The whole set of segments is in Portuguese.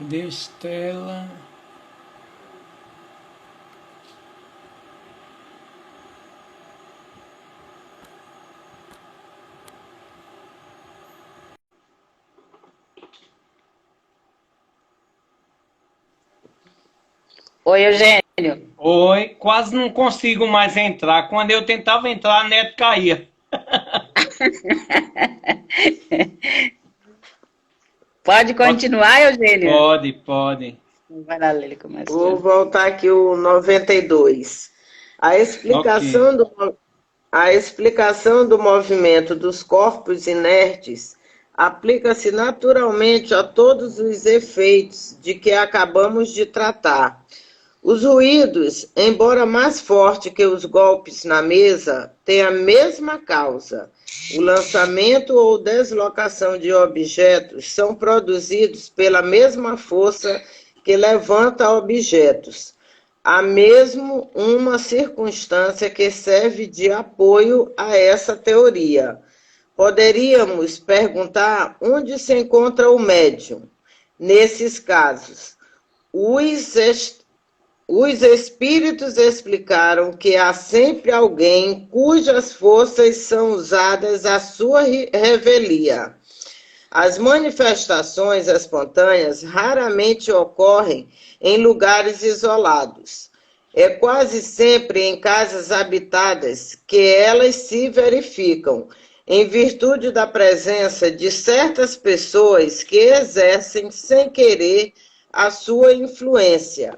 Cadê a Estela? Oi, Eugênio. Oi, quase não consigo mais entrar. Quando eu tentava entrar, a net caía. Pode Pode, continuar, Eugênio? pode. Vai lá, Lili, começou. Vou voltar aqui o 92. A Ok. explicação a explicação do movimento dos corpos inertes aplica-se naturalmente a todos os efeitos de que acabamos de tratar. Os ruídos, embora mais fortes que os golpes na mesa, têm a mesma causa. O lançamento ou deslocação de objetos são produzidos pela mesma força que levanta objetos. Há mesmo uma circunstância que serve de apoio a essa teoria. Poderíamos perguntar onde se encontra o médium. Nesses casos, os espíritos explicaram que há sempre alguém cujas forças são usadas à sua revelia. As manifestações espontâneas raramente ocorrem em lugares isolados. É quase sempre em casas habitadas que elas se verificam, em virtude da presença de certas pessoas que exercem sem querer a sua influência.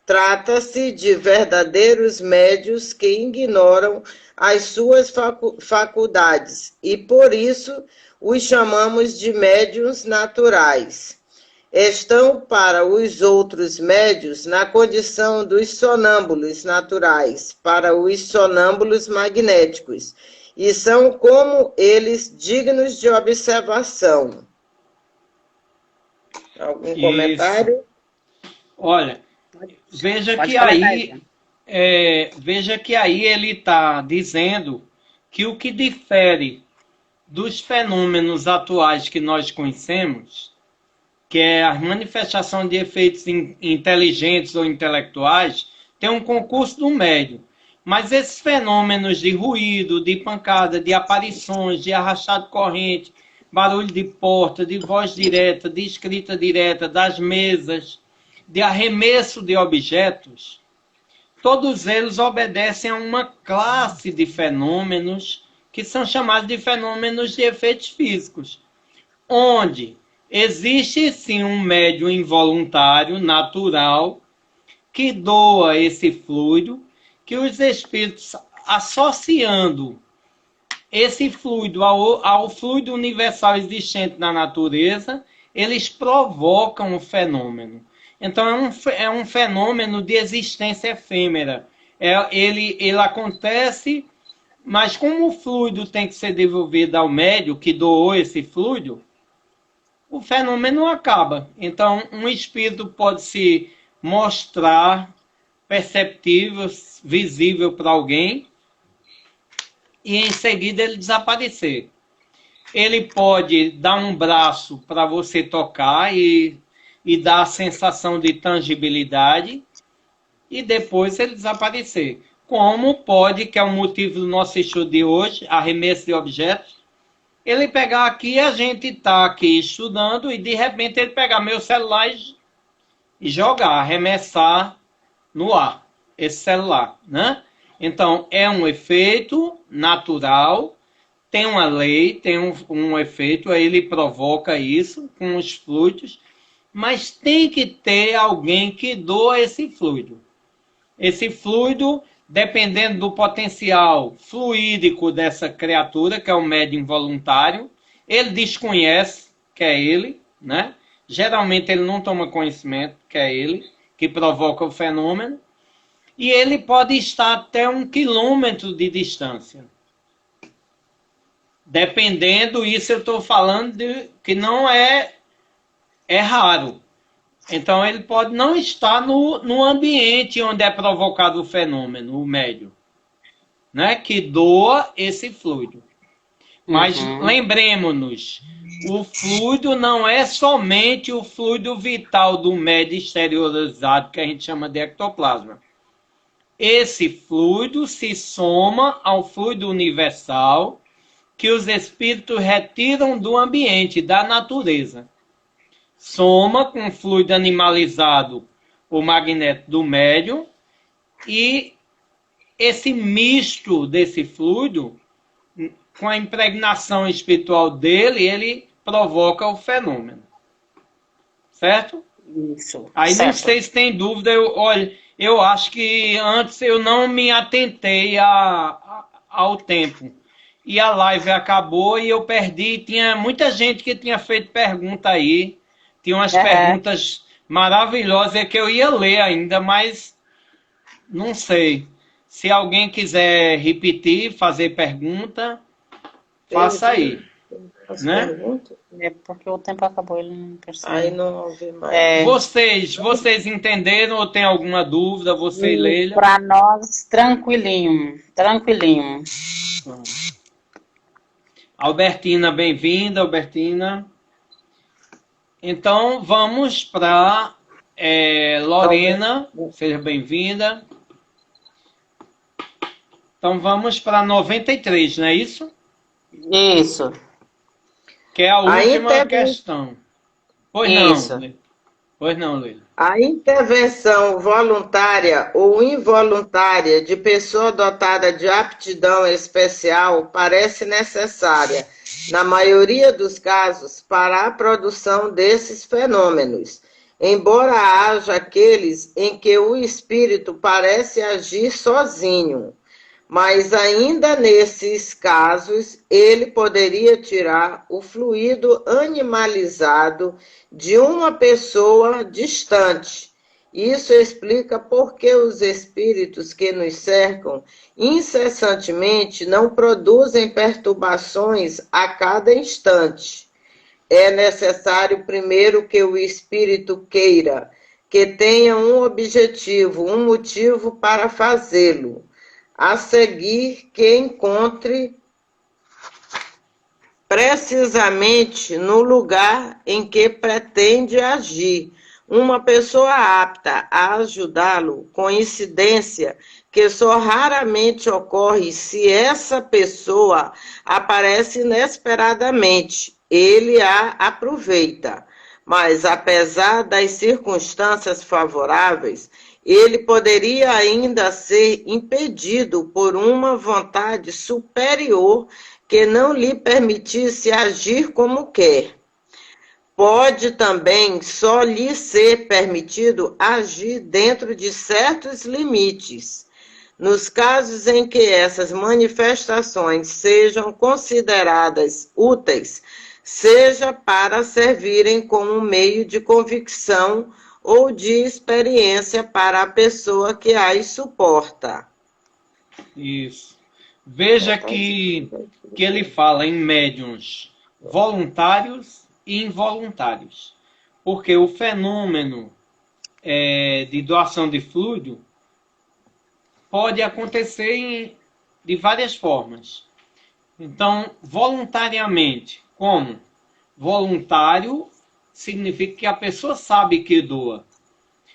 Trata-se de verdadeiros médios que ignoram as suas faculdades e, por isso, os chamamos de médiuns naturais. Estão para os outros médios na condição dos sonâmbulos naturais, para os sonâmbulos magnéticos, e são, como eles, dignos de observação. Algum Isso. comentário? Olha, veja Pode que comentar, aí, Eugênio. veja que aí ele está dizendo que o que difere dos fenômenos atuais que nós conhecemos, que é a manifestação de efeitos inteligentes ou intelectuais, tem um concurso do médium. Mas esses fenômenos de ruído, de pancada, de aparições, de arrastado de corrente, barulho de porta, de voz direta, de escrita direta, das mesas, de arremesso de objetos, todos eles obedecem a uma classe de fenômenos que são chamados de fenômenos de efeitos físicos, onde existe sim um médium involuntário, natural, que doa esse fluido, que os espíritos, associando esse fluido ao fluido universal existente na natureza, eles provocam o fenômeno. Então é um fenômeno de existência efêmera. Ele acontece, mas como o fluido tem que ser devolvido ao médium que doou esse fluido, o fenômeno acaba. Então, um espírito pode se mostrar perceptível, visível para alguém, e em seguida ele desaparecer. Ele pode dar um braço para você tocar e dar a sensação de tangibilidade, e depois ele desaparecer. Como pode, que é o motivo do nosso estudo de hoje, arremesso de objetos, ele pegar aqui, a gente está aqui estudando, e de repente ele pegar meu celular e jogar, arremessar no ar, esse celular, né? Então, é um efeito natural, tem uma lei, tem um efeito, aí ele provoca isso com os fluidos, mas tem que ter alguém que doa esse fluido. Esse fluido, dependendo do potencial fluídico dessa criatura, que é o médium involuntário, ele desconhece que é ele, né? Geralmente ele não toma conhecimento que é ele, que provoca o fenômeno, e ele pode estar até 1 quilômetro de distância. Dependendo, isso eu estou falando de que não é raro. Então ele pode não estar no ambiente onde é provocado o fenômeno, o médium, né, que doa esse fluido. Mas lembremos-nos, o fluido não é somente o fluido vital do médio exteriorizado, que a gente chama de ectoplasma. Esse fluido se soma ao fluido universal que os espíritos retiram do ambiente, da natureza. Soma com o fluido animalizado, o magneto do médium, e esse misto desse fluido, com a impregnação espiritual dele, ele provoca o fenômeno. Certo? Isso. Aí certo. Não sei se tem dúvida, olha, eu acho que antes eu não me atentei ao tempo. E a live acabou e eu perdi. Tinha muita gente que tinha feito pergunta aí. Tinha umas perguntas maravilhosas que eu ia ler ainda, mas não sei. Se alguém quiser repetir, fazer pergunta, faça aí. Né? É porque o tempo acabou, ele não percebeu. Aí não ouvi mais. Vocês entenderam ou tem alguma dúvida? Você, Leila? Para nós, tranquilinho, tranquilinho. Albertina, bem-vinda, Albertina. Então, vamos para Lorena, seja bem-vinda. Então, vamos para 93, não é isso? Isso. Que é a última questão. Pois isso. não. Pois não, Leila. A intervenção voluntária ou involuntária de pessoa dotada de aptidão especial parece necessária, na maioria dos casos, para a produção desses fenômenos, embora haja aqueles em que o espírito parece agir sozinho. Mas ainda nesses casos, ele poderia tirar o fluido animalizado de uma pessoa distante. Isso explica por que os espíritos que nos cercam incessantemente não produzem perturbações a cada instante. É necessário primeiro que o espírito queira, que tenha um objetivo, um motivo para fazê-lo. A seguir, que encontre precisamente no lugar em que pretende agir uma pessoa apta a ajudá-lo, coincidência que só raramente ocorre se essa pessoa aparece inesperadamente. Ele a aproveita, mas apesar das circunstâncias favoráveis, ele poderia ainda ser impedido por uma vontade superior que não lhe permitisse agir como quer. Pode também só lhe ser permitido agir dentro de certos limites. Nos casos em que essas manifestações sejam consideradas úteis, seja para servirem como meio de convicção ou de experiência para a pessoa que as suporta. Isso. Veja que ele fala em médiuns voluntários e involuntários. Porque o fenômeno de doação de fluido pode acontecer de várias formas. Então, voluntariamente, como? Voluntário significa que a pessoa sabe que doa.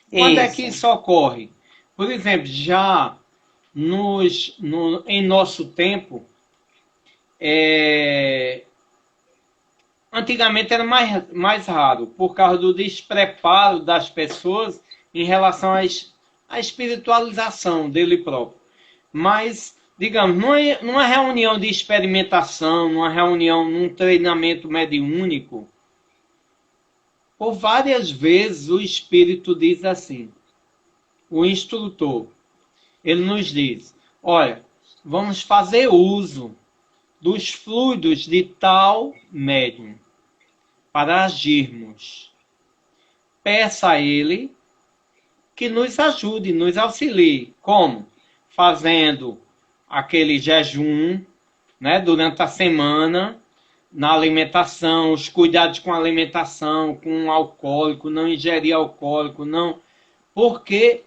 Quando é que isso ocorre? Por exemplo, já em nosso tempo, antigamente era mais raro, por causa do despreparo das pessoas em relação à espiritualização dele próprio. Mas, digamos, numa reunião de experimentação, num treinamento mediúnico, por várias vezes o Espírito diz assim, o instrutor, ele nos diz, olha, vamos fazer uso dos fluidos de tal médium para agirmos. Peça a ele que nos ajude, nos auxilie. Como? Fazendo aquele jejum, né, durante a semana, na alimentação, os cuidados com a alimentação, com o alcoólico, não ingerir alcoólico, não. Porque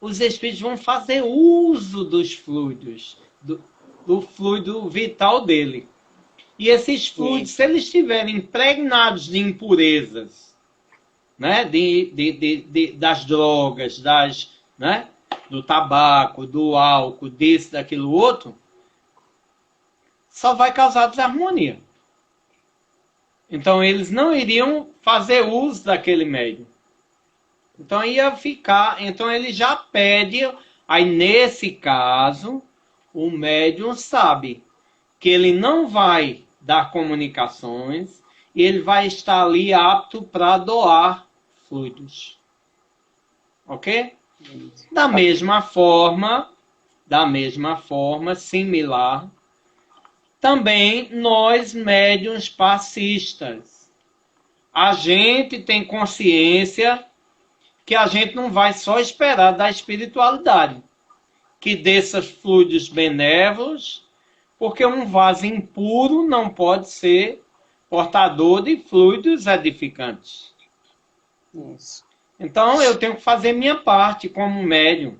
os espíritos vão fazer uso dos fluidos, do fluido vital dele. E esses fluidos, se eles estiverem impregnados de impurezas, né? Das drogas, né? Do tabaco, do álcool, desse, daquilo outro, só vai causar desarmonia. Então, eles não iriam fazer uso daquele médium. Então, ia ficar... Então, ele já pede... Aí, nesse caso, o médium sabe que ele não vai dar comunicações e ele vai estar ali apto para doar fluidos. Ok? Da mesma forma, similar, também nós médiuns passistas, a gente tem consciência que a gente não vai só esperar da espiritualidade, que desça fluidos benévolos, porque um vaso impuro não pode ser portador de fluidos edificantes. Isso. Então eu tenho que fazer minha parte como médium.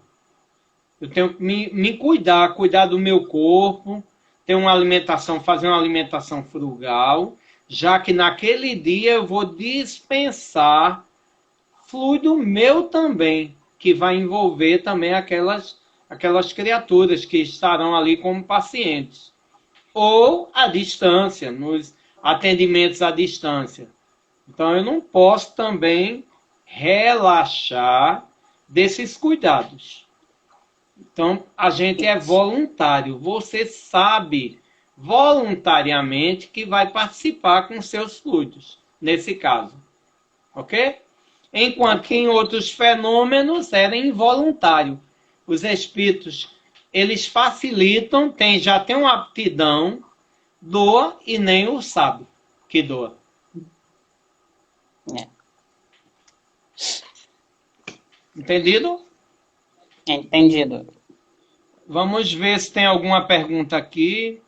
Eu tenho que me cuidar do meu corpo, ter uma alimentação, fazer uma alimentação frugal, já que naquele dia eu vou dispensar fluido meu também, que vai envolver também aquelas criaturas que estarão ali como pacientes. Ou à distância, nos atendimentos à distância. Então eu não posso também relaxar desses cuidados. Então, a gente é voluntário. Você sabe voluntariamente que vai participar com seus fluidos, nesse caso. Ok? Enquanto que em outros fenômenos era involuntário. Os espíritos, eles facilitam, já tem uma aptidão, doa e nem o sabe que doa. É. Entendido? Entendido. Vamos ver se tem alguma pergunta aqui.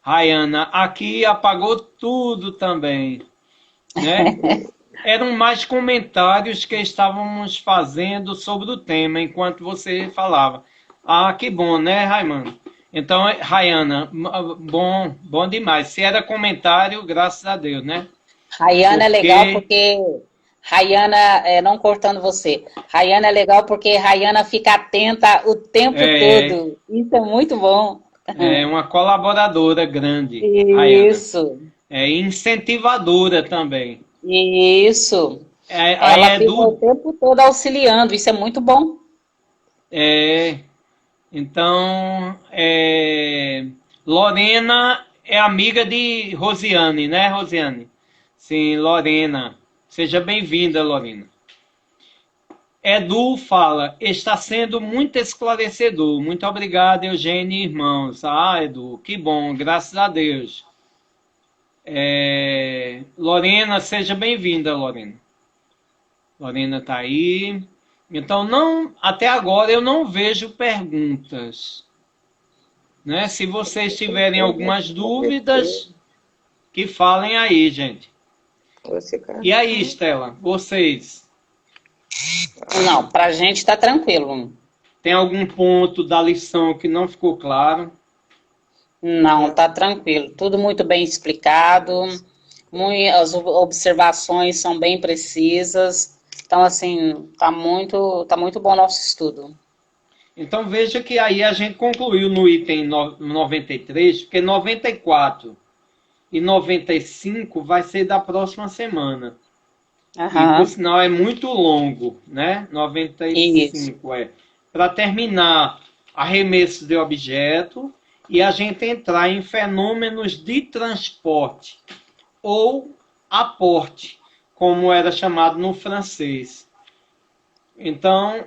Rayana, aqui apagou tudo também, né? Eram mais comentários que estávamos fazendo sobre o tema enquanto você falava. Ah, que bom, né, Rayana? Então, Rayana, bom demais. Se era comentário, graças a Deus, né? Rayana é legal porque... Rayana, não cortando você, Rayana é legal porque Rayana fica atenta o tempo todo. Isso é muito bom. É uma colaboradora grande, Isso. Rayana. Incentivadora também. Isso. Ela fica o tempo todo auxiliando, isso é muito bom. Então, Lorena é amiga de Rosiane, né, Rosiane? Sim, Lorena. Seja bem-vinda, Lorena. Edu fala, está sendo muito esclarecedor. Muito obrigado, Eugênio e irmãos. Ah, Edu, que bom, graças a Deus. Lorena, seja bem-vinda, Lorena. Lorena está aí. Então, até agora eu não vejo perguntas. Né? Se vocês tiverem algumas dúvidas, que falem aí, gente. E aí, Estela, vocês? Não, pra gente tá tranquilo. Tem algum ponto da lição que não ficou claro? Não, tá tranquilo. Tudo muito bem explicado. As observações são bem precisas. Então, assim, tá muito bom o nosso estudo. Então, veja que aí a gente concluiu no item 93, porque 94 e 95 vai ser da próxima semana. E, por sinal, é muito longo, né? 95 para terminar arremesso de objeto e a gente entrar em fenômenos de transporte ou aporte, como era chamado no francês. Então,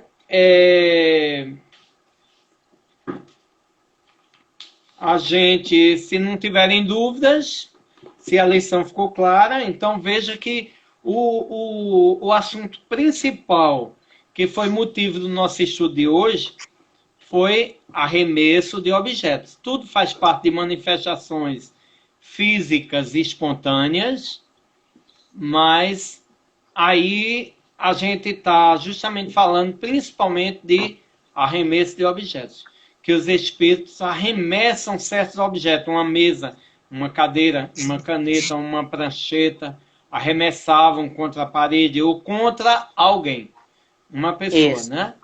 a gente, se não tiverem dúvidas, se a lição ficou clara, então veja que o assunto principal, que foi motivo do nosso estudo de hoje, foi arremesso de objetos. Tudo faz parte de manifestações físicas e espontâneas, mas aí a gente está justamente falando principalmente de arremesso de objetos, que os espíritos arremessam certos objetos, uma mesa, uma cadeira, uma caneta, uma prancheta, arremessavam contra a parede ou contra alguém, uma pessoa, Isso. né?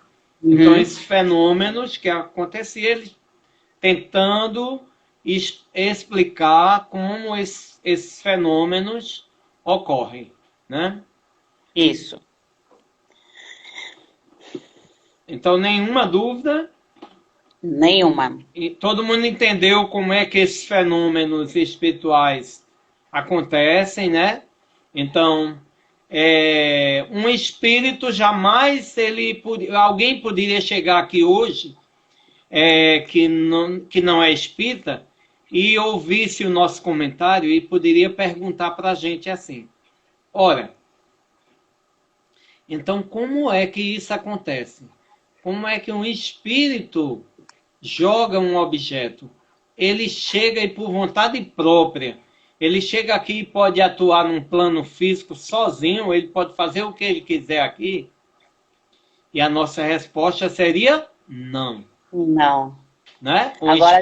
Uhum. Então, esses fenômenos que aconteciam, eles tentando explicar como esses fenômenos ocorrem, né? Isso. Então, nenhuma dúvida. Nenhuma. E todo mundo entendeu como é que esses fenômenos espirituais acontecem, né? Então, um espírito jamais alguém poderia chegar aqui hoje que não é espírita e ouvisse o nosso comentário e poderia perguntar para a gente assim: ora, então como é que isso acontece? Como é que um espírito joga um objeto? Ele chega e por vontade própria, ele chega aqui e pode atuar num plano físico sozinho, ele pode fazer o que ele quiser aqui? E a nossa resposta seria não. Não. Né? Agora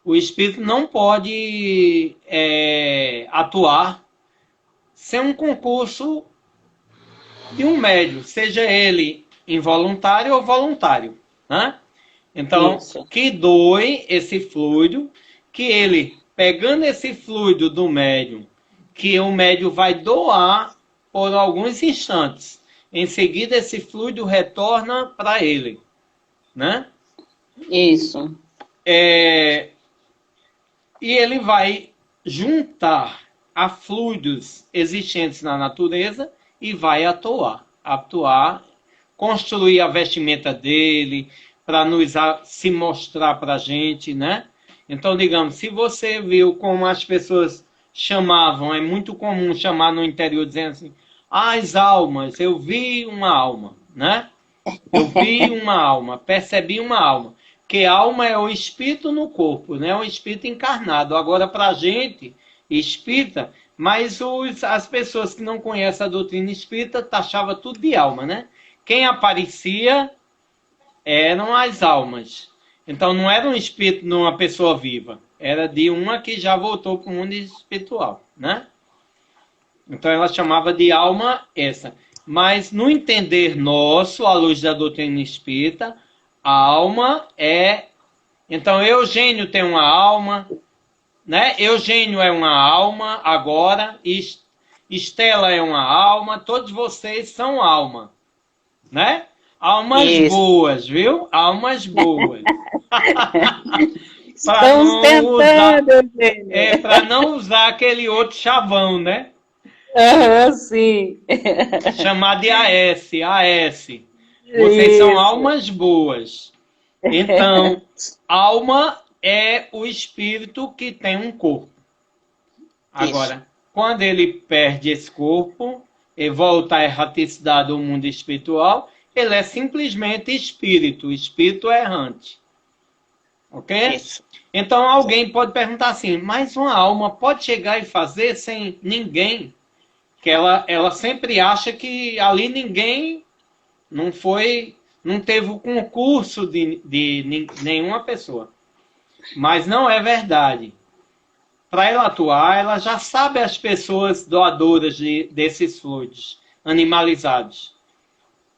O espírito não pode atuar sem um concurso de um médium, seja ele involuntário ou voluntário, né? Então, Isso. que doe esse fluido, que ele, pegando esse fluido do médium, que o médium vai doar por alguns instantes. Em seguida, esse fluido retorna para ele, né? Isso. E ele vai juntar a fluidos existentes na natureza e vai atuar, construir a vestimenta dele, para se mostrar para a gente, né? Então, digamos, se você viu como as pessoas chamavam, é muito comum chamar no interior dizendo assim, as almas, eu vi uma alma, né? Eu vi uma alma, percebi uma alma. Porque alma é o espírito no corpo, né? O espírito encarnado. Agora, para a gente, espírita, mas as pessoas que não conhecem a doutrina espírita taxavam tudo de alma, né? Quem aparecia eram as almas. Então não era um espírito de uma pessoa viva, era de uma que já voltou para o mundo espiritual, né? Então ela chamava de alma essa. Mas no entender nosso, à luz da doutrina espírita, a alma é... Então Eugênio tem uma alma, né? Eugênio é uma alma agora, Estela é uma alma, todos vocês são alma, né? Almas boas, viu? Almas boas. Estamos tentando, para não usar aquele outro chavão, né? Sim. Chamar de AS. Vocês são almas boas. Então, alma é o espírito que tem um corpo. Agora, quando ele perde esse corpo e volta à erraticidade do mundo espiritual, ele é simplesmente espírito errante. Ok? Isso. Então alguém pode perguntar assim, mas uma alma pode chegar e fazer sem ninguém? Que ela sempre acha que ali ninguém não teve o concurso de nenhuma pessoa. Mas não é verdade. Para ela atuar, ela já sabe as pessoas doadoras desses fluidos animalizados.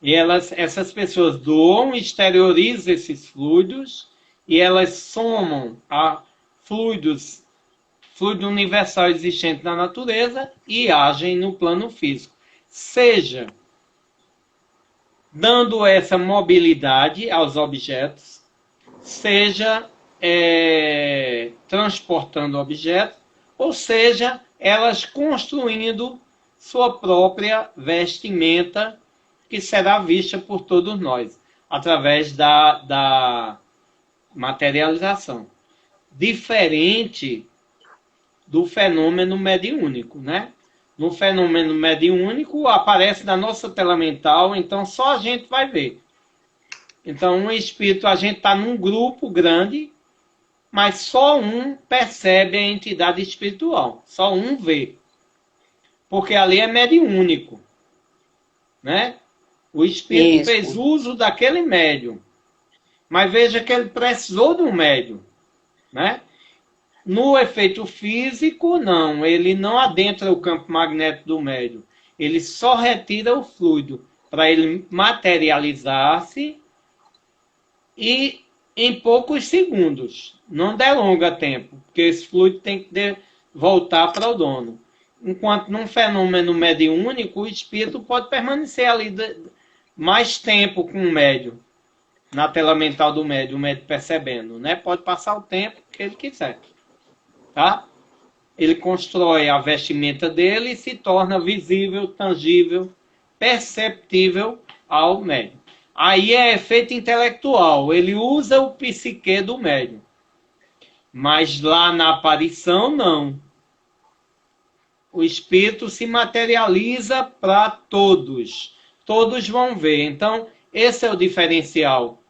E essas pessoas doam, exteriorizam esses fluidos e elas somam a fluido universal existente na natureza e agem no plano físico. Seja dando essa mobilidade aos objetos, seja transportando objetos, ou seja, elas construindo sua própria vestimenta que será vista por todos nós, através da materialização. Diferente do fenômeno mediúnico, né? No fenômeno mediúnico, aparece na nossa tela mental, então só a gente vai ver. Então, um espírito, a gente está num grupo grande, mas só um percebe a entidade espiritual, só um vê. Porque ali é mediúnico, né? O espírito fez uso daquele médium. Mas veja que ele precisou de um médium, né? No efeito físico, não. Ele não adentra o campo magnético do médium. Ele só retira o fluido para ele materializar-se e em poucos segundos. Não delonga tempo, porque esse fluido tem que voltar para o dono. Enquanto num fenômeno mediúnico, o espírito pode permanecer ali mais tempo com o médium, na tela mental do médium, o médium percebendo, né? Pode passar o tempo que ele quiser, tá? Ele constrói a vestimenta dele e se torna visível, tangível, perceptível ao médium. Aí é efeito intelectual, ele usa o psique do médium. Mas lá na aparição, não. O espírito se materializa para todos. Todos vão ver. Então, esse é o diferencial.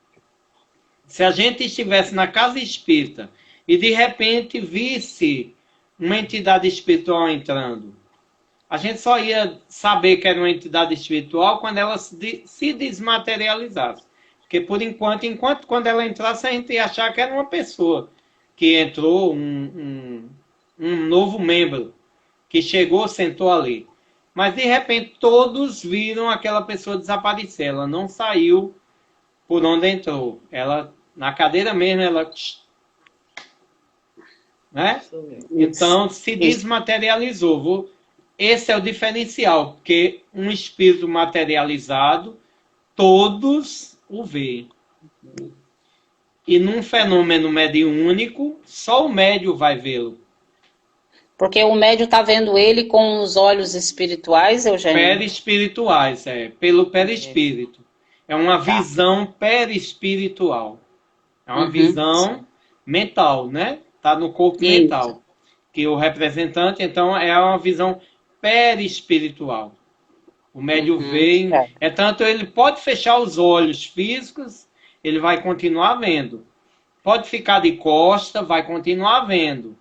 Se a gente estivesse na casa espírita e de repente visse uma entidade espiritual entrando, a gente só ia saber que era uma entidade espiritual quando ela se desmaterializasse. Porque por enquanto quando ela entrasse, a gente ia achar que era uma pessoa que entrou, um novo membro que chegou, sentou ali. Mas de repente todos viram aquela pessoa desaparecer. Ela não saiu por onde entrou. Ela, na cadeira mesmo, ela... né? Então se desmaterializou. Esse é o diferencial, porque um espírito materializado, todos o veem. E num fenômeno mediúnico, só o médium vai vê-lo. Porque o médium está vendo ele com os olhos espirituais, Eugênio? Perispirituais, pelo perispírito. É uma visão perispiritual. É uma visão mental, né? Está no corpo mental. Que o representante, então, é uma visão perispiritual. O médium vê... tanto ele pode fechar os olhos físicos, ele vai continuar vendo. Pode ficar de costa, vai continuar vendo.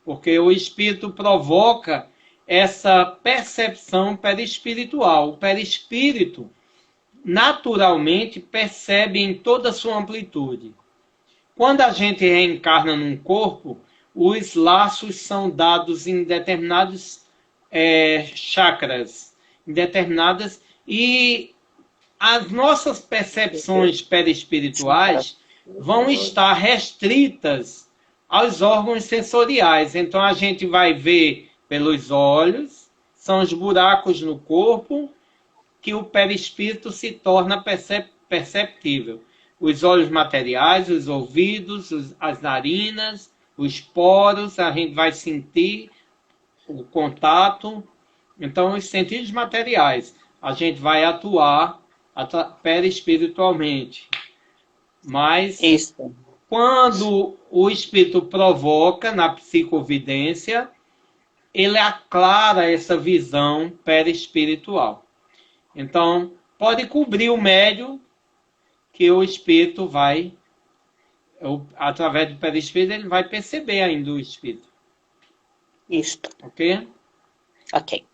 Porque o espírito provoca essa percepção perispiritual. O perispírito, naturalmente, percebe em toda a sua amplitude. Quando a gente reencarna num corpo, os laços são dados em determinados chakras, em determinadas... E as nossas percepções perispirituais vão estar restritas aos órgãos sensoriais. Então a gente vai ver pelos olhos, são os buracos no corpo que o perispírito se torna perceptível. Os olhos materiais, os ouvidos, as narinas, os poros, a gente vai sentir o contato. Então, os sentidos materiais, a gente vai atuar perispiritualmente. Mas, quando o espírito provoca na psicovidência, ele aclara essa visão perispiritual. Então, pode cobrir o médium que o espírito vai, através do perispírito, ele vai perceber ainda o espírito. Isto. Ok? Ok.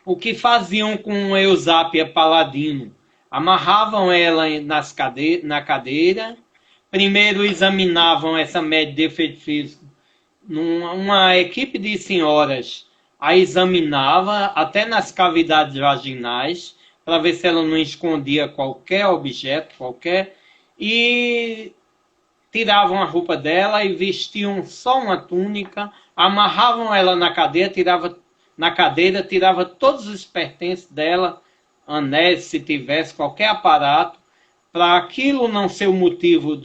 O que faziam com Eusápia Paladino? Amarravam ela na cadeira, primeiro examinavam essa média de efeito físico. Uma equipe de senhoras a examinava até nas cavidades vaginais, para ver se ela não escondia qualquer objeto, e tiravam a roupa dela e vestiam só uma túnica, amarravam ela na cadeira, tirava todos os pertences dela, anéis, se tivesse qualquer aparato, para aquilo não ser o motivo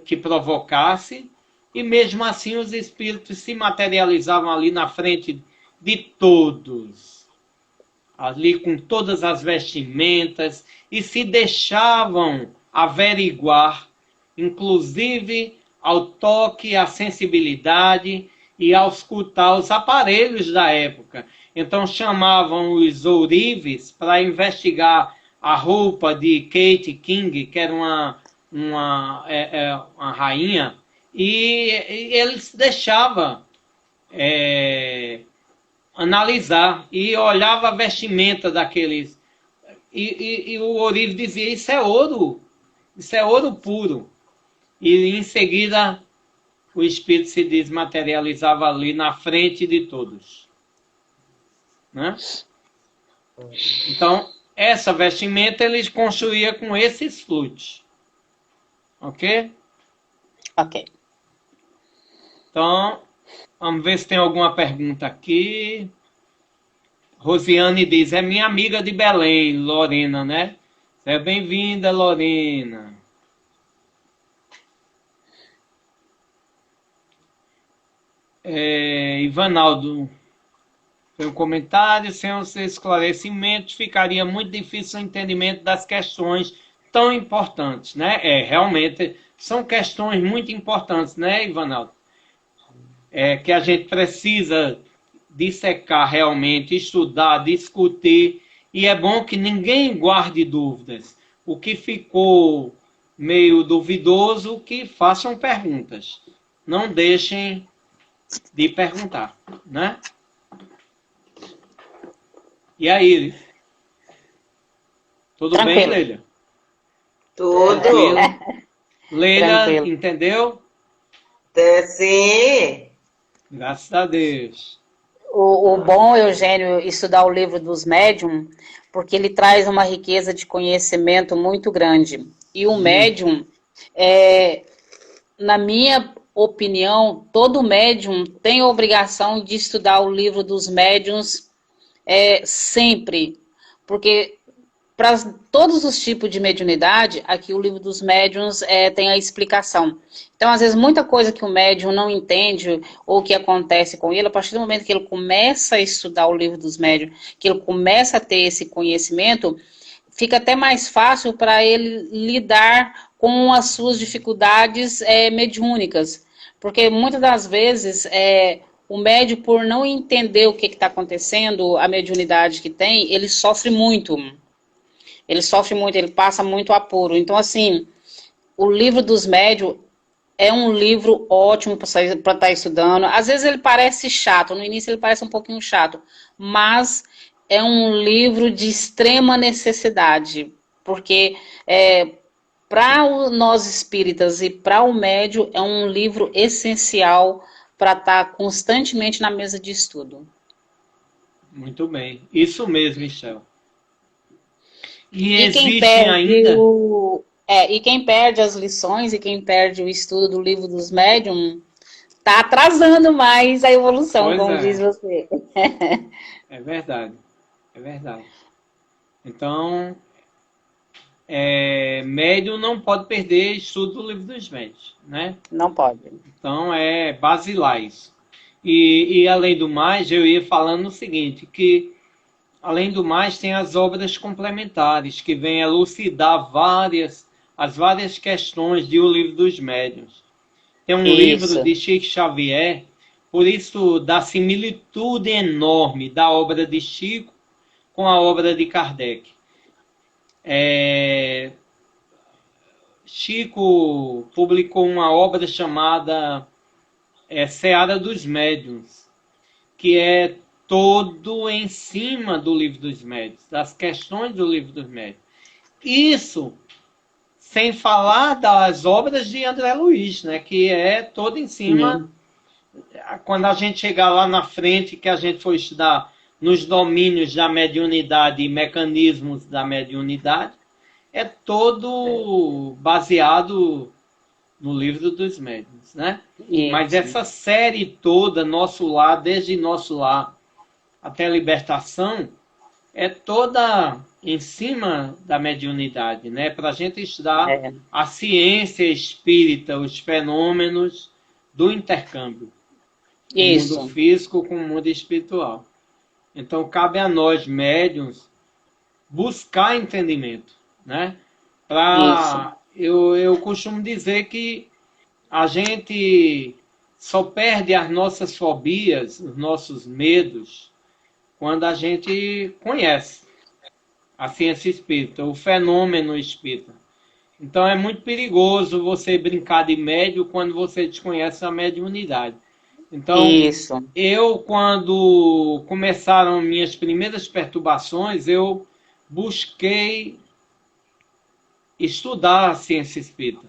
que provocasse, e mesmo assim os espíritos se materializavam ali na frente de todos, ali com todas as vestimentas, e se deixavam averiguar, inclusive ao toque, à sensibilidade e ao escutar os aparelhos da época. Então chamavam os ourives para investigar a roupa de Kate King, que era uma rainha, e eles deixavam analisar e olhava a vestimenta daqueles. E o ourive dizia, isso é ouro. Isso é ouro puro. E em seguida o espírito se desmaterializava ali na frente de todos. Né? Então, essa vestimenta eles construíam com esses flutes. Ok? Ok. Então, vamos ver se tem alguma pergunta aqui. Rosiane diz, é minha amiga de Belém, Lorena, né? Seja bem-vinda, Lorena. Ivanaldo, tem um comentário, sem os esclarecimentos, ficaria muito difícil o entendimento das questões tão importantes, né? Realmente, são questões muito importantes, né, Ivanaldo? Que a gente precisa dissecar realmente, estudar, discutir, e é bom que ninguém guarde dúvidas. O que ficou meio duvidoso, que façam perguntas. Não deixem de perguntar, né? E aí? Tudo Tranquilo. bem, Leila? Tudo. Leila, Tranquilo. entendeu? Sim. Graças a Deus. O bom, Eugênio, estudar o livro dos médium, porque ele traz uma riqueza de conhecimento muito grande. E o médium, na minha opinião, todo médium tem a obrigação de estudar o livro dos médiuns sempre, porque para todos os tipos de mediunidade, aqui o livro dos médiuns tem a explicação. Então, às vezes, muita coisa que o médium não entende ou que acontece com ele, a partir do momento que ele começa a estudar o livro dos médiuns, que ele começa a ter esse conhecimento, fica até mais fácil para ele lidar com as suas dificuldades mediúnicas. Porque muitas das vezes o médium, por não entender o que está acontecendo, a mediunidade que tem, ele sofre muito. Ele sofre muito, ele passa muito apuro. Então, assim, o livro dos médiuns é um livro ótimo para estar estudando. Às vezes ele parece chato, no início ele parece um pouquinho chato, mas é um livro de extrema necessidade, porque para nós espíritas e para o médium é um livro essencial para estar constantemente na mesa de estudo. Muito bem. Isso mesmo, Michel. E quem existe perde ainda... e quem perde as lições e quem perde o estudo do livro dos médium está atrasando mais a evolução, Pois como é. diz você. É verdade. É verdade. Então, médium não pode perder estudo do livro dos médiuns, né? Não pode. Então, é basilar isso. E além do mais, eu ia falando o seguinte, que além do mais, tem as obras complementares, que vêm elucidar as várias questões de O Livro dos Médiuns. Tem um livro de Chico Xavier, por isso da similitude enorme da obra de Chico com a obra de Kardec. Chico publicou uma obra chamada Seara dos Médiuns, que é todo em cima do Livro dos Médiuns, das questões do Livro dos Médiuns. Isso sem falar das obras de André Luiz, né, que é todo em cima. Quando a gente chegar lá na frente, que a gente for estudar nos domínios da mediunidade e mecanismos da mediunidade, é todo baseado no Livro dos Médiuns, né? Mas essa série toda, Nosso Lar, desde Nosso Lar até a Libertação, é toda em cima da mediunidade, né? Para a gente estudar a ciência espírita, os fenômenos do intercâmbio. O mundo físico com o mundo espiritual. Então, cabe a nós, médiuns, buscar entendimento, né? Eu costumo dizer que a gente só perde as nossas fobias, os nossos medos, quando a gente conhece a ciência espírita, o fenômeno espírita. Então é muito perigoso você brincar de médium quando você desconhece a mediunidade. Então, eu, quando começaram minhas primeiras perturbações, eu busquei estudar a ciência espírita.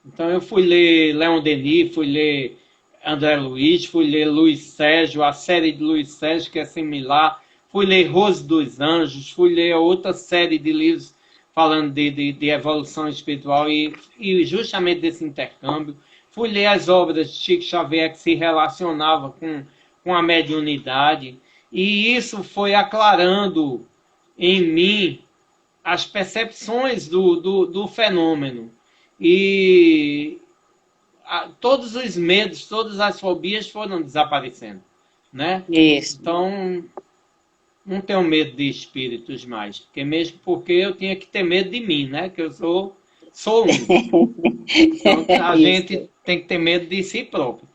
Então eu fui ler Leon Denis, fui ler André Luiz, fui ler Luiz Sérgio, a série de Luiz Sérgio, que é similar, fui ler Rose dos Anjos, fui ler outra série de livros falando de evolução espiritual e justamente desse intercâmbio. Fui ler as obras de Chico Xavier que se relacionavam com a mediunidade, e isso foi aclarando em mim as percepções do fenômeno. E todos os medos, todas as fobias foram desaparecendo, né? Isso. Então, não tenho medo de espíritos mais, porque eu tinha que ter medo de mim, né? Que eu sou único. Então, a gente tem que ter medo de si próprio.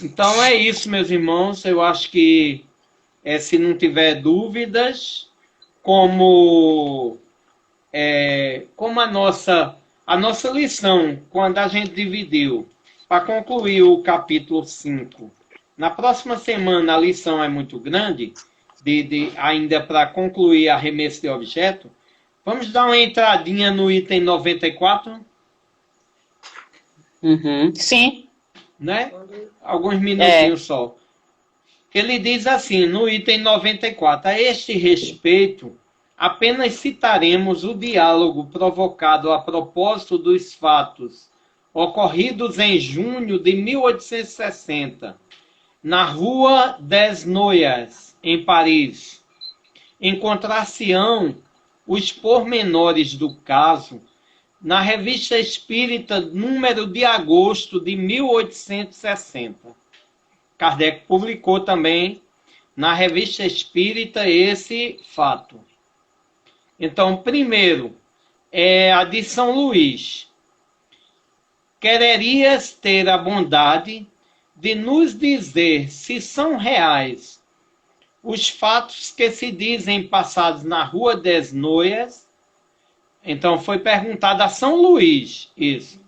Então é isso, meus irmãos. Eu acho que se não tiver dúvidas, como a nossa lição, quando a gente dividiu, para concluir o capítulo 5, na próxima semana a lição é muito grande, ainda para concluir a remessa de objeto, vamos dar uma entradinha no item 94? Sim. Né? Alguns minutinhos só. Ele diz assim, no item 94, a este respeito, apenas citaremos o diálogo provocado a propósito dos fatos ocorridos em junho de 1860, na Rua des Noyers, em Paris. Encontrar-se-ão os pormenores do caso na Revista Espírita, número de agosto de 1860. Kardec publicou também na Revista Espírita esse fato. Então, primeiro, a de São Luís. Quererias ter a bondade de nos dizer se são reais os fatos que se dizem passados na Rua des Noyers. Então, foi perguntado a São Luís isso.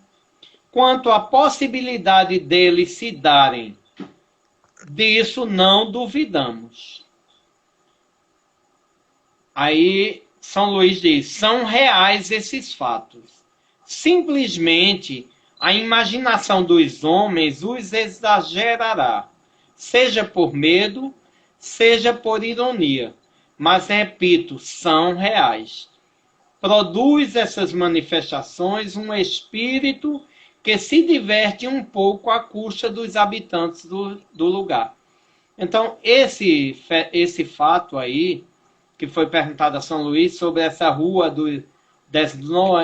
Quanto à possibilidade deles se darem, disso não duvidamos. Aí, São Luís diz, são reais esses fatos. Simplesmente, a imaginação dos homens os exagerará, seja por medo, seja por ironia. Mas, repito, são reais. Produz essas manifestações um espírito que se diverte um pouco à custa dos habitantes do lugar. Então, esse fato aí, que foi perguntado a São Luís sobre essa rua des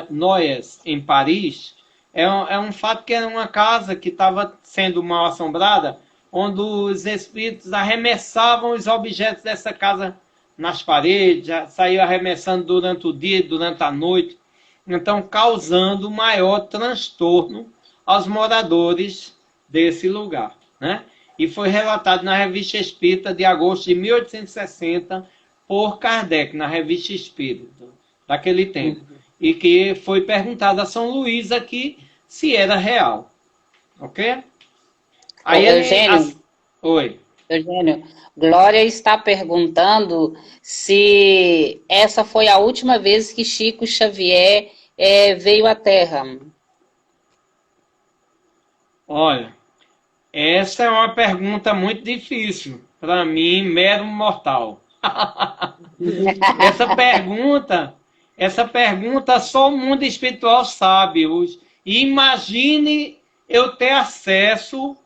Noyers, em Paris, é um fato que era uma casa que estava sendo mal assombrada, onde os espíritos arremessavam os objetos dessa casa nas paredes, já saiu arremessando durante o dia, durante a noite, então causando maior transtorno aos moradores desse lugar, né? E foi relatado na Revista Espírita de agosto de 1860 por Kardec, na Revista Espírita daquele tempo, e que foi perguntado a São Luís aqui se era real, ok? Aí Oi. Eugênio, Glória está perguntando se essa foi a última vez que Chico Xavier veio à Terra. Olha, essa é uma pergunta muito difícil para mim, mero mortal. Essa pergunta só o mundo espiritual sabe. Imagine eu ter acesso.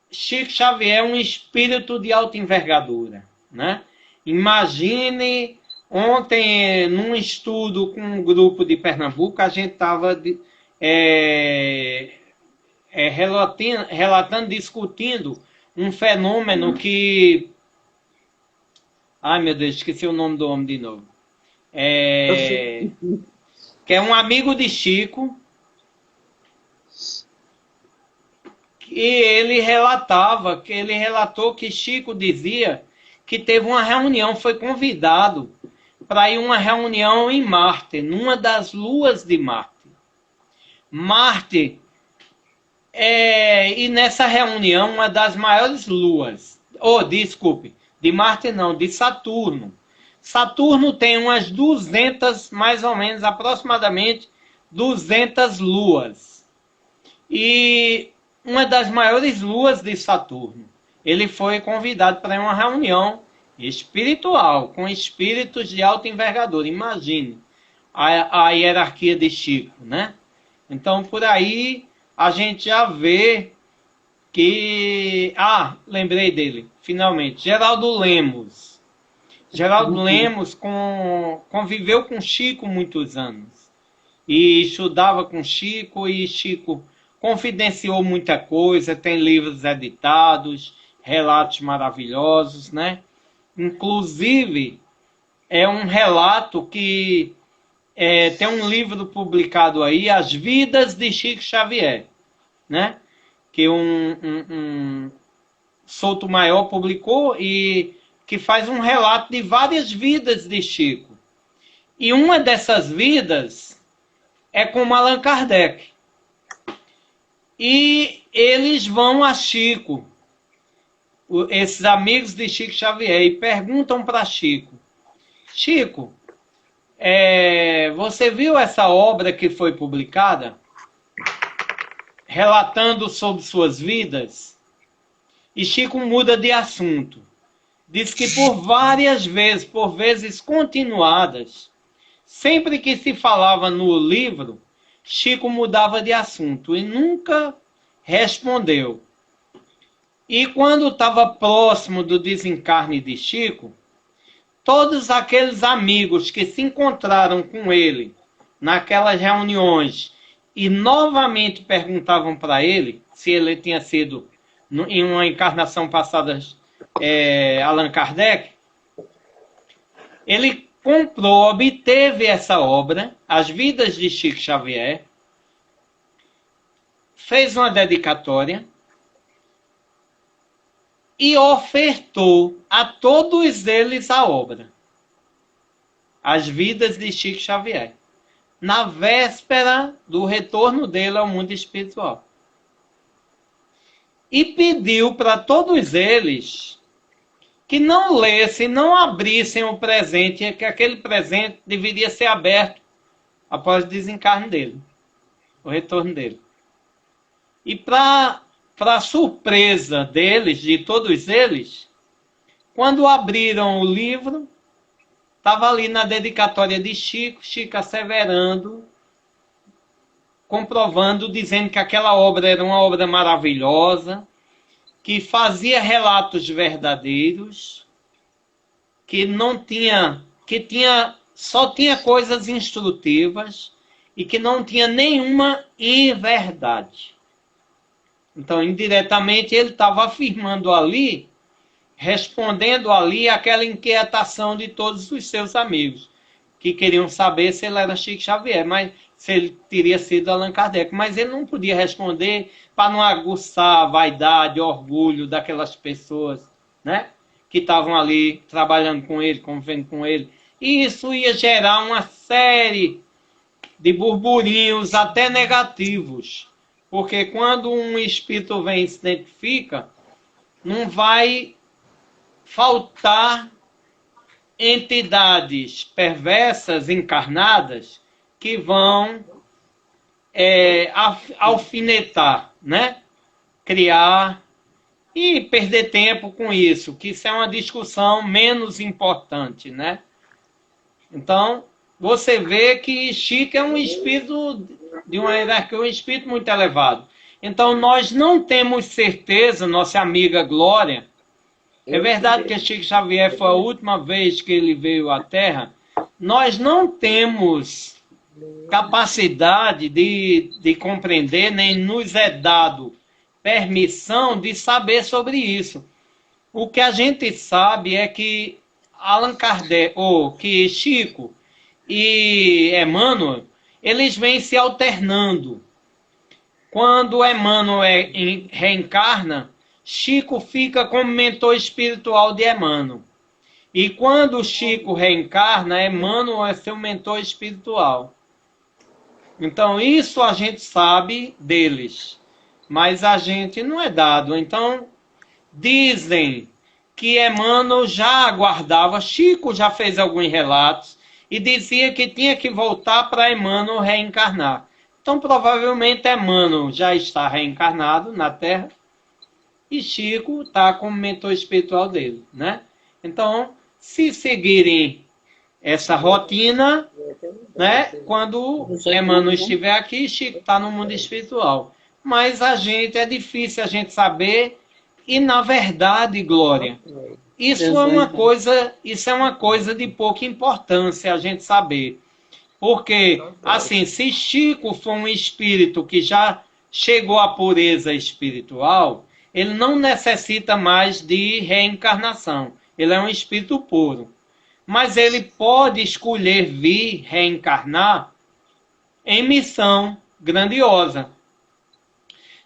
Chico Xavier é um espírito de alta envergadura, né? Imagine, ontem, num estudo com um grupo de Pernambuco, a gente estava relatando, discutindo um fenômeno que... Ai, meu Deus, esqueci o nome do homem de novo. Que é um amigo de Chico, e ele relatou que Chico dizia que teve uma reunião, foi convidado para ir uma reunião em Marte, numa das luas de Marte. E nessa reunião, uma das maiores luas, de Marte não, de Saturno. Saturno tem umas 200, mais ou menos, aproximadamente 200 luas. E uma das maiores luas de Saturno, ele foi convidado para uma reunião espiritual, com espíritos de alta envergadura. Imagine a hierarquia de Chico, né? Então, por aí, a gente já vê que... Ah, lembrei dele, finalmente. Geraldo Lemos. Geraldo Lemos conviveu com Chico muitos anos. E estudava com Chico, e Chico confidenciou muita coisa, tem livros editados, relatos maravilhosos, né? Inclusive, é um relato que tem um livro publicado aí, As Vidas de Chico Xavier, né? Que um Souto Maior publicou e que faz um relato de várias vidas de Chico. E uma dessas vidas é com Allan Kardec. E eles vão a Chico, esses amigos de Chico Xavier, e perguntam para Chico: Chico, você viu essa obra que foi publicada, relatando sobre suas vidas? E Chico muda de assunto. Diz que por várias vezes, por vezes continuadas, sempre que se falava no livro, Chico mudava de assunto e nunca respondeu. E quando estava próximo do desencarne de Chico, todos aqueles amigos que se encontraram com ele naquelas reuniões e novamente perguntavam para ele se ele tinha sido, em uma encarnação passada, Allan Kardec, ele comprou, obteve essa obra, As Vidas de Chico Xavier, fez uma dedicatória e ofertou a todos eles a obra, As Vidas de Chico Xavier, na véspera do retorno dele ao mundo espiritual. E pediu para todos eles que não lessem, não abrissem o presente, que aquele presente deveria ser aberto após o desencarne dele, o retorno dele. E para surpresa deles, de todos eles, quando abriram o livro, estava ali na dedicatória de Chico, Chico asseverando, comprovando, dizendo que aquela obra era uma obra maravilhosa, que fazia relatos verdadeiros, que só tinha coisas instrutivas e que não tinha nenhuma inverdade. Então, indiretamente, ele estava afirmando ali, respondendo ali aquela inquietação de todos os seus amigos, que queriam saber se ele era Chico Xavier, mas se ele teria sido Allan Kardec. Mas ele não podia responder para não aguçar a vaidade, orgulho daquelas pessoas, né, que estavam ali trabalhando com ele, convivendo com ele. E isso ia gerar uma série de burburinhos até negativos. Porque quando um espírito vem e se identifica, não vai faltar entidades perversas, encarnadas, que vão alfinetar, né? Criar e perder tempo com isso, que isso é uma discussão menos importante, né? Então, você vê que Chico é um espírito de uma hierarquia, um espírito muito elevado. Então, nós não temos certeza, nossa amiga Glória, é verdade que Chico Xavier foi a última vez que ele veio à Terra, nós não temos capacidade de compreender, nem nos é dado permissão de saber sobre isso. O que a gente sabe é que Allan Kardec, ou que Chico e Emmanuel, eles vêm se alternando. Quando Emmanuel reencarna, Chico fica como mentor espiritual de Emmanuel. E quando Chico reencarna, Emmanuel é seu mentor espiritual. Então, isso a gente sabe deles, mas a gente não é dado. Então, dizem que Emmanuel já aguardava, Chico já fez alguns relatos, e dizia que tinha que voltar para Emmanuel reencarnar. Então, provavelmente, Emmanuel já está reencarnado na Terra, e Chico está como mentor espiritual dele, né? Então, se seguirem essa rotina, né? Quando Emmanuel estiver aqui, Chico está no mundo espiritual. Mas é difícil a gente saber, e na verdade, Glória, isso é uma coisa de pouca importância a gente saber. Porque, assim, se Chico for um espírito que já chegou à pureza espiritual, ele não necessita mais de reencarnação. Ele é um espírito puro. Mas ele pode escolher vir reencarnar em missão grandiosa.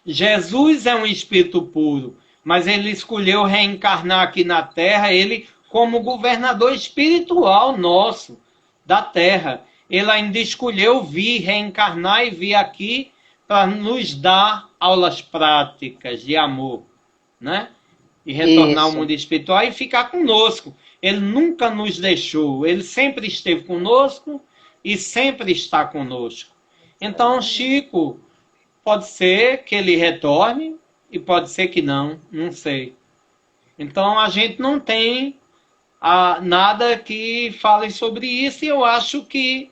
Jesus é um espírito puro, mas ele escolheu reencarnar aqui na Terra, ele como governador espiritual nosso, da Terra. Ele ainda escolheu vir reencarnar e vir aqui para nos dar aulas práticas de amor, né? E retornar ao mundo espiritual e ficar conosco. Ele nunca nos deixou, ele sempre esteve conosco e sempre está conosco. Então, Chico, pode ser que ele retorne e pode ser que não sei. Então, a gente não tem nada que fale sobre isso, e eu acho que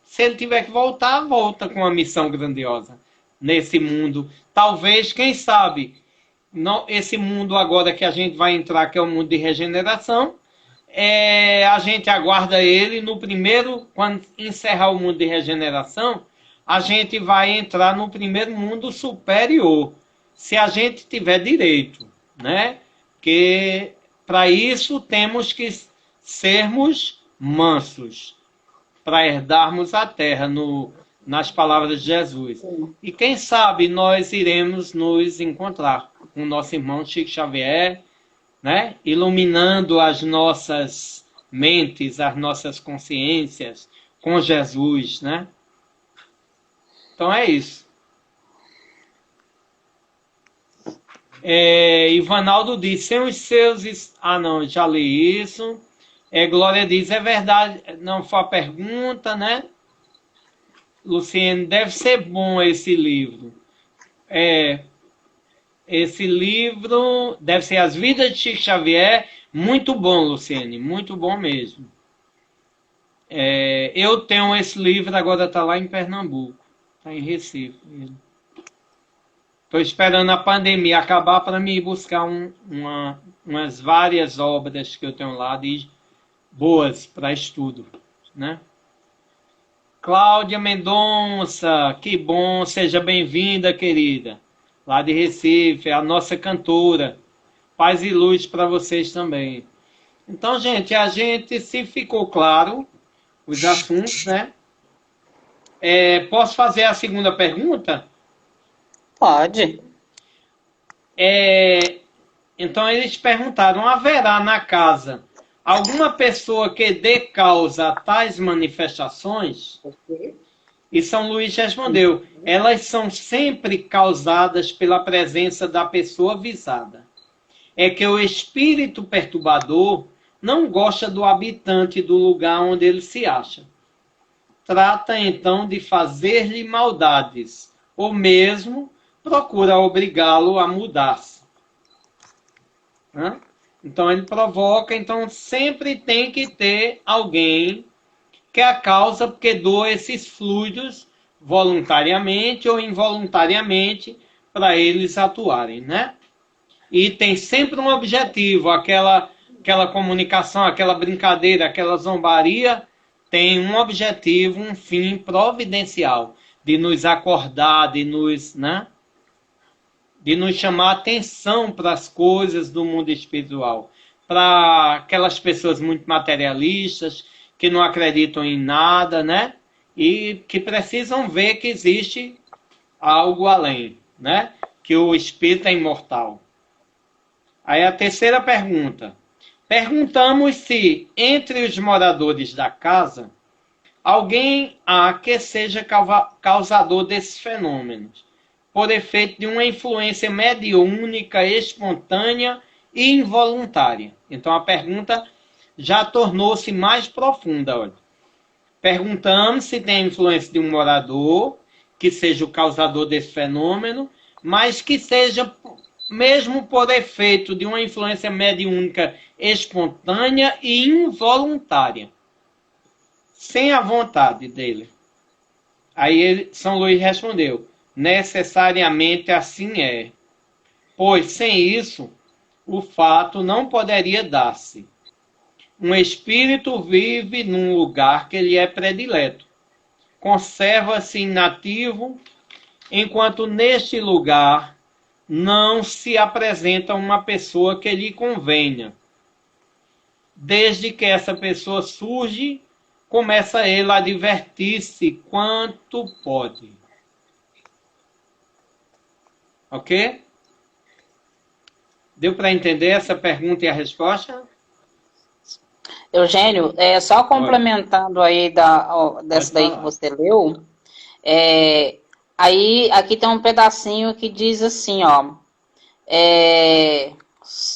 se ele tiver que voltar, volta com uma missão grandiosa nesse mundo. Talvez, quem sabe, esse mundo agora que a gente vai entrar, que é o mundo de regeneração, a gente aguarda ele no primeiro, quando encerrar o mundo de regeneração, a gente vai entrar no primeiro mundo superior, se a gente tiver direito, né? Porque para isso temos que sermos mansos, para herdarmos a terra, nas palavras de Jesus. E quem sabe nós iremos nos encontrar com o nosso irmão Chico Xavier, né? Iluminando as nossas mentes, as nossas consciências com Jesus, né? Então é isso. Ivanaldo diz, sem os seus... Ah, não, já li isso. Glória diz, é verdade, não foi a pergunta, né? Luciene, deve ser bom esse livro. Esse livro deve ser As Vidas de Chico Xavier. Muito bom, Luciene, muito bom mesmo. Eu tenho esse livro, agora está lá em Pernambuco, está em Recife. Estou esperando a pandemia acabar para me buscar umas várias obras que eu tenho lá boas para estudo, né? Cláudia Mendonça, que bom, seja bem-vinda, querida. Lá de Recife, a nossa cantora. Paz e luz para vocês também. Então, gente, se ficou claro os assuntos, né? Posso fazer a segunda pergunta? Pode. Então, eles perguntaram, haverá na casa alguma pessoa que dê causa a tais manifestações? E São Luís respondeu, elas são sempre causadas pela presença da pessoa visada. É que o espírito perturbador não gosta do habitante do lugar onde ele se acha. Trata então de fazer-lhe maldades, ou mesmo procura obrigá-lo a mudar-se. Então ele provoca, então sempre tem que ter alguém que é a causa, porque doa esses fluidos voluntariamente ou involuntariamente para eles atuarem, né? E tem sempre um objetivo, aquela comunicação, aquela brincadeira, aquela zombaria, tem um objetivo, um fim providencial, de nos acordar, de nos chamar atenção para as coisas do mundo espiritual, para aquelas pessoas muito materialistas, que não acreditam em nada, né? E que precisam ver que existe algo além, né? Que o espírito é imortal. Aí a terceira pergunta. Perguntamos se, entre os moradores da casa, alguém há que seja causador desses fenômenos. por efeito de uma influência mediúnica, espontânea e involuntária. Então a pergunta já tornou-se mais profunda. Olha. Perguntamos se tem influência de um morador, que seja o causador desse fenômeno, mas que seja mesmo por efeito de uma influência mediúnica espontânea e involuntária, sem a vontade dele. Aí São Luís respondeu, necessariamente assim é, pois sem isso o fato não poderia dar-se. Um espírito vive num lugar que lhe é predileto, conserva-se inativo, enquanto neste lugar não se apresenta uma pessoa que lhe convenha. Desde que essa pessoa surge, começa ele a divertir-se quanto pode. Ok? Deu para entender essa pergunta e a resposta? Eugênio, só complementando aí dessa daí que você leu, aí aqui tem um pedacinho que diz assim, ó,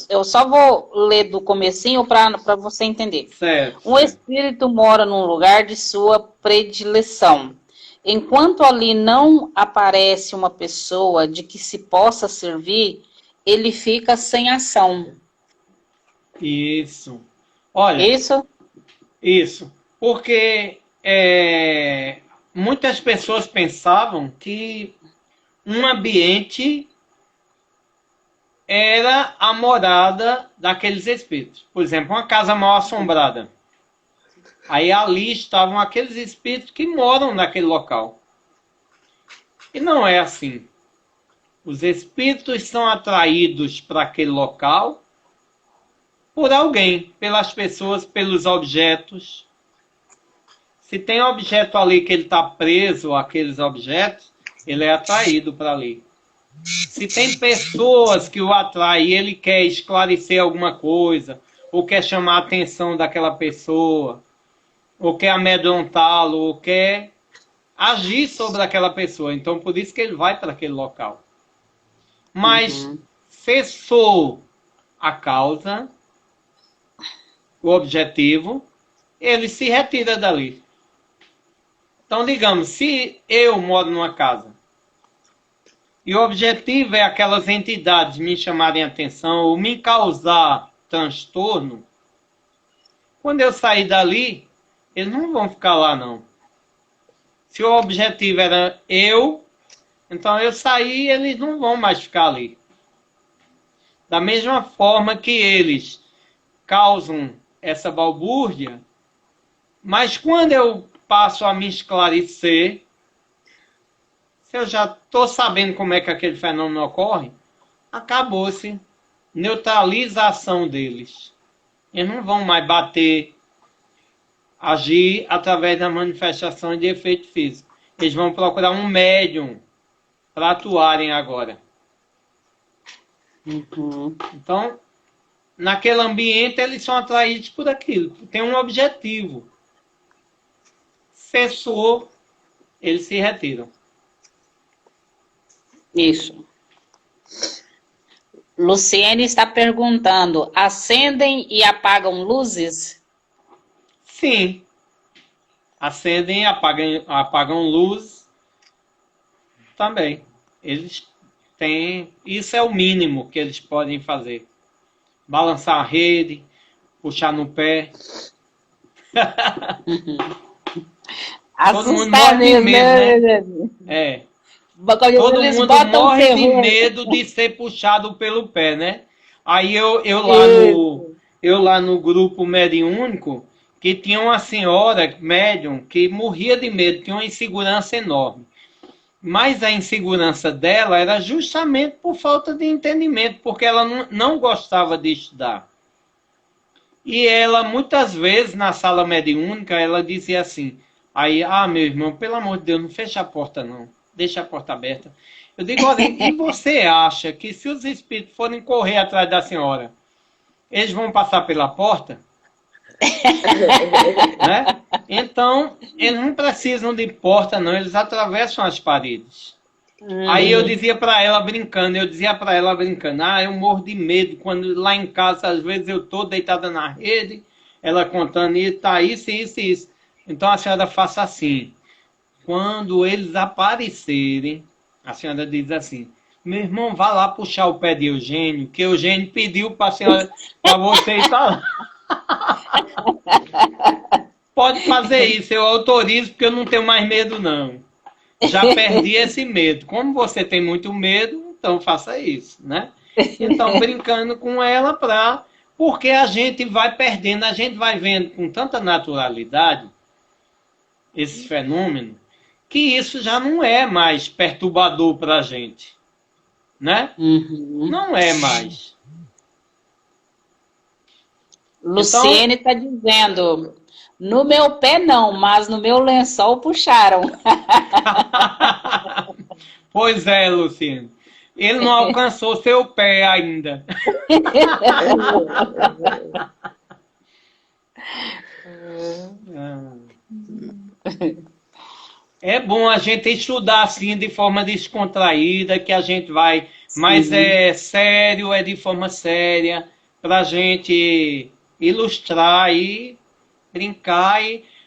eu só vou ler do comecinho para você entender. Certo. Um espírito mora num lugar de sua predileção. Enquanto ali não aparece uma pessoa de que se possa servir, ele fica sem ação. Isso. Olha, isso, porque muitas pessoas pensavam que um ambiente era a morada daqueles espíritos. Por exemplo, uma casa mal assombrada. Aí ali estavam aqueles espíritos que moram naquele local. E não é assim. Os espíritos são atraídos para aquele local por alguém, pelas pessoas, pelos objetos. Se tem objeto ali que ele está preso àqueles objetos, ele é atraído para ali. Se tem pessoas que o atraem e ele quer esclarecer alguma coisa, ou quer chamar a atenção daquela pessoa, ou quer amedrontá-lo, ou quer agir sobre aquela pessoa. Então, por isso que ele vai para aquele local. Mas cessou a causa, o objetivo, ele se retira dali. Então, digamos, se eu moro numa casa e o objetivo é aquelas entidades me chamarem a atenção ou me causar transtorno, quando eu sair dali, eles não vão ficar lá, não. Se o objetivo era eu, então eu saí, eles não vão mais ficar ali. Da mesma forma que eles causam essa balbúrdia, mas quando eu passo a me esclarecer, se eu já estou sabendo como é que aquele fenômeno ocorre, acabou-se. Neutraliza a ação deles. Eles não vão mais bater, agir através da manifestação de efeito físico. Eles vão procurar um médium para atuarem agora. Então, naquele ambiente, eles são atraídos por aquilo. Tem um objetivo. Cessou, eles se retiram. Isso. Luciene está perguntando, acendem e apagam luzes? Sim. Acendem e apagam luz também. Eles têm... Isso é o mínimo que eles podem fazer. Balançar a rede, puxar no pé. Todo mundo morre de medo, né? Todo mundo morre de medo de ser puxado pelo pé, né? Aí eu lá no grupo mediúnico, que tinha uma senhora médium que morria de medo, tinha uma insegurança enorme. Mas a insegurança dela era justamente por falta de entendimento, porque ela não gostava de estudar. E ela, muitas vezes, na sala mediúnica, ela dizia assim, aí, meu irmão, pelo amor de Deus, não fecha a porta, não. Deixa a porta aberta. Eu digo, olha, e você acha que se os espíritos forem correr atrás da senhora, eles vão passar pela porta? Né? Então, eles não precisam de porta, não. Eles atravessam as paredes. Aí eu dizia para ela brincando, eu morro de medo quando lá em casa, às vezes eu tô deitada na rede, ela contando isso, tá isso, isso, isso. Então a senhora faça assim, quando eles aparecerem, a senhora diz assim, meu irmão, vá lá puxar o pé de Eugênio, que Eugênio pediu para senhora, para você estar lá. Pode fazer isso, eu autorizo, porque eu não tenho mais medo, não. Já perdi esse medo. Como você tem muito medo, então faça isso, né? Então, brincando com ela porque a gente vai perdendo, a gente vai vendo com tanta naturalidade esse fenômeno, que isso já não é mais perturbador para a gente, né? Não é mais. Luciene está dizendo, no meu pé não, mas no meu lençol puxaram. Pois é, Luciano. Ele não alcançou seu pé ainda. É bom a gente estudar assim de forma descontraída, que a gente vai, mas é sério, é de forma séria, para a gente ilustrar e brincar,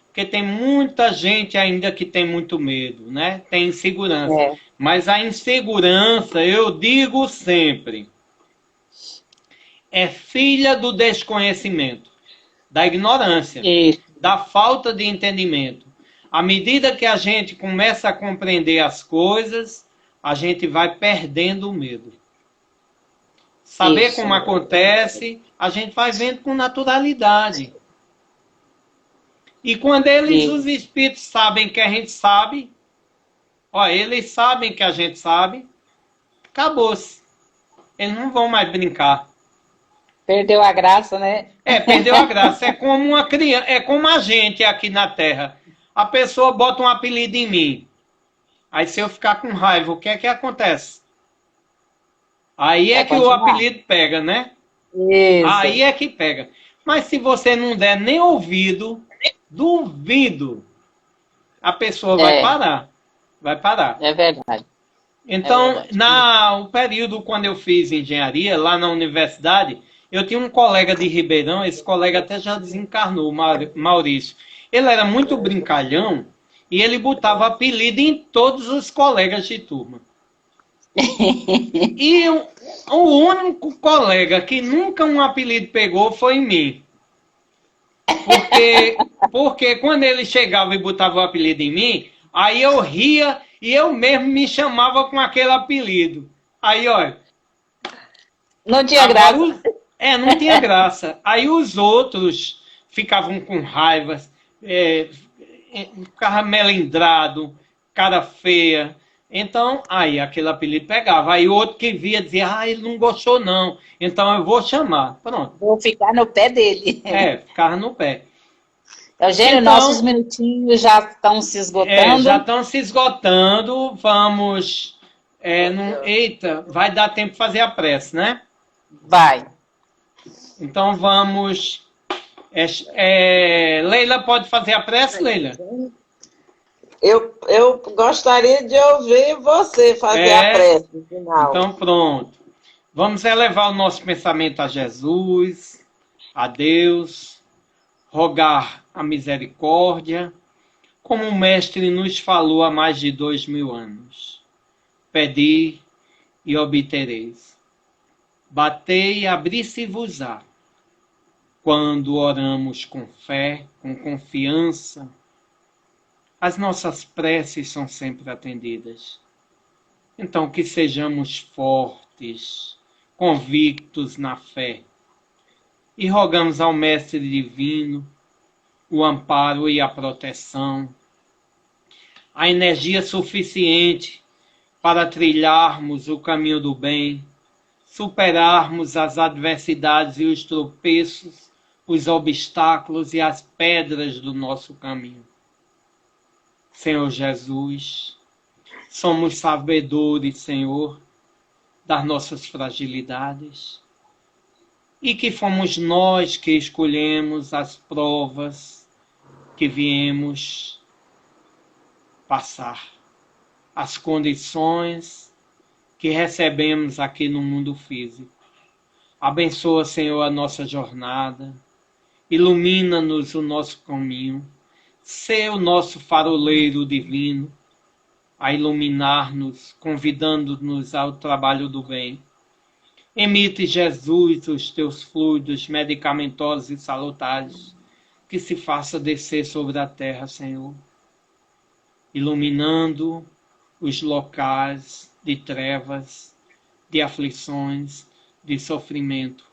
porque tem muita gente ainda que tem muito medo, né? Tem insegurança. Mas a insegurança, eu digo sempre, é filha do desconhecimento, da ignorância, da falta de entendimento. À medida que a gente começa a compreender as coisas, a gente vai perdendo o medo. Saber como acontece, a gente vai vendo com naturalidade. E quando os espíritos sabem que a gente sabe, eles sabem que a gente sabe, acabou-se. Eles não vão mais brincar. Perdeu a graça, né? Perdeu a graça. É como uma criança, é como a gente aqui na Terra. A pessoa bota um apelido em mim. Aí se eu ficar com raiva, o que é que acontece? Aí é que o apelido pega, né? Isso. Aí é que pega. Mas se você não der nem ouvido, duvido, a pessoa vai parar. Vai parar. É verdade. Então, no período quando eu fiz engenharia, lá na universidade, eu tinha um colega de Ribeirão, esse colega até já desencarnou, Maurício. Ele era muito brincalhão e ele botava apelido em todos os colegas de turma. E o único colega que nunca um apelido pegou foi em mim. Porque quando ele chegava e botava o apelido em mim, aí eu ria e eu mesmo me chamava com aquele apelido. Aí, olha. Não tinha graça. Não tinha graça. Aí os outros ficavam com raiva, ficava melindrado, cara feia. Então, aí aquele apelido pegava. Aí outro que via dizia, ele não gostou não, então eu vou chamar. Pronto. Vou ficar no pé dele. Ficava no pé. Eugênio, então, nossos minutinhos já estão se esgotando. Já estão se esgotando. Vamos... Eita, vai dar tempo de fazer a prece, né? Vai. Então vamos... Leila, pode fazer a prece, Leila? Eu gostaria de ouvir você fazer a prece no final. Então pronto. Vamos elevar o nosso pensamento a Jesus, a Deus, rogar a misericórdia, como o Mestre nos falou há mais de 2000 anos. Pedi e obtereis. Batei e abri-se-vos-á. Quando oramos com fé, com confiança, as nossas preces são sempre atendidas. Então, que sejamos fortes, convictos na fé. E rogamos ao Mestre Divino o amparo e a proteção, a energia suficiente para trilharmos o caminho do bem, superarmos as adversidades e os tropeços, os obstáculos e as pedras do nosso caminho. Senhor Jesus, somos sabedores, Senhor, das nossas fragilidades e que fomos nós que escolhemos as provas que viemos passar. as condições que recebemos aqui no mundo físico. Abençoa, Senhor, a nossa jornada. Ilumina-nos o nosso caminho. Sê o nosso faroleiro divino a iluminar-nos, convidando-nos ao trabalho do bem. Emite, Jesus, os teus fluidos medicamentosos e salutares, que se faça descer sobre a terra, Senhor, iluminando os locais de trevas, de aflições, de sofrimento.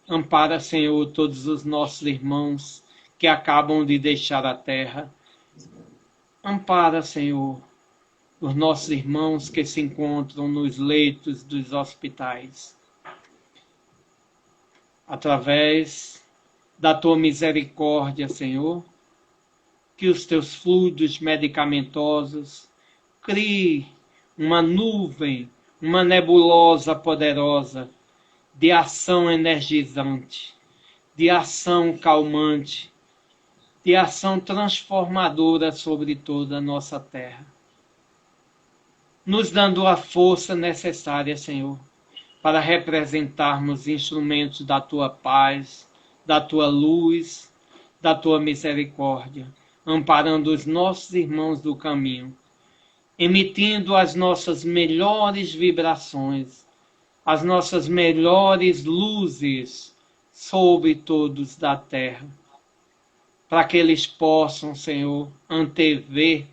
Ampara, Senhor, todos os nossos irmãos que acabam de deixar a terra. Ampara, Senhor, os nossos irmãos que se encontram nos leitos dos hospitais. Através da tua misericórdia, Senhor, que os teus fluidos medicamentosos criem uma nuvem, uma nebulosa poderosa de ação energizante, de ação calmante, de ação transformadora sobre toda a nossa terra. Nos dando a força necessária, Senhor, para representarmos instrumentos da tua paz, da tua luz, da tua misericórdia, amparando os nossos irmãos do caminho, emitindo as nossas melhores vibrações, as nossas melhores luzes sobre todos da terra, para que eles possam, Senhor, antever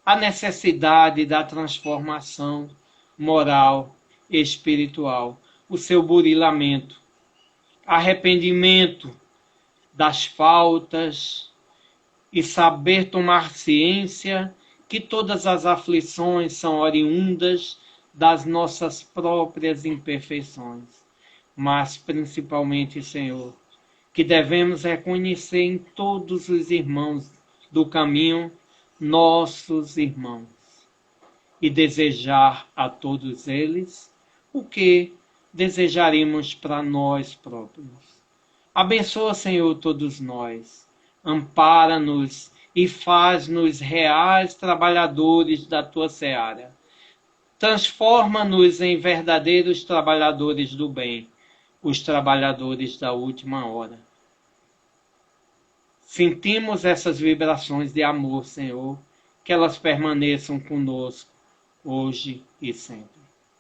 a necessidade da transformação moral e espiritual, o seu burilamento, arrependimento das faltas e saber tomar ciência que todas as aflições são oriundas das nossas próprias imperfeições, mas principalmente, Senhor, que devemos reconhecer em todos os irmãos do caminho nossos irmãos e desejar a todos eles o que desejaremos para nós próprios. Abençoa, Senhor, todos nós, ampara-nos e faz-nos reais trabalhadores da tua seara. Transforma-nos em verdadeiros trabalhadores do bem, os trabalhadores da última hora. Sentimos essas vibrações de amor, Senhor, que elas permaneçam conosco, hoje e sempre.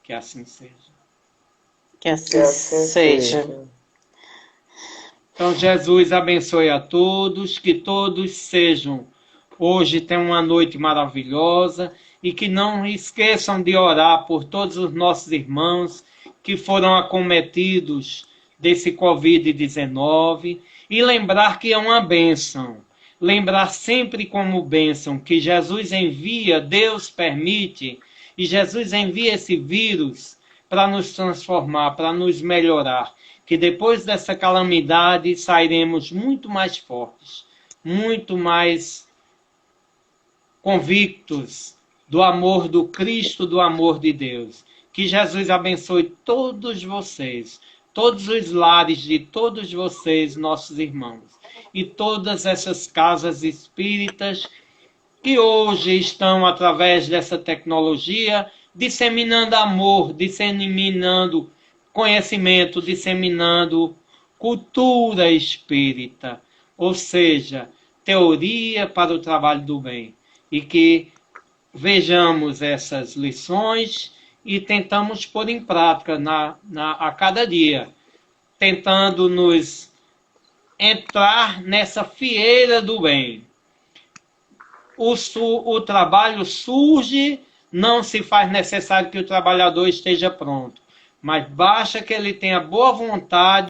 Que assim seja. Que assim seja. Então, Jesus abençoe a todos, que todos sejam, hoje tenham uma noite maravilhosa e que não esqueçam de orar por todos os nossos irmãos que foram acometidos desse Covid-19 e lembrar que é uma bênção. Lembrar sempre como bênção que Jesus envia, Deus permite, e Jesus envia esse vírus para nos transformar, para nos melhorar. Que depois dessa calamidade sairemos muito mais fortes, muito mais convictos do amor do Cristo, do amor de Deus. Que Jesus abençoe todos vocês, todos os lares de todos vocês, nossos irmãos, e todas essas casas espíritas que hoje estão, através dessa tecnologia, disseminando amor, disseminando conhecimento, disseminando cultura espírita, ou seja, teoria para o trabalho do bem. E que vejamos essas lições e tentamos pôr em prática a cada dia, tentando nos entrar nessa fieira do bem. O trabalho surge, não se faz necessário que o trabalhador esteja pronto, mas basta que ele tenha boa vontade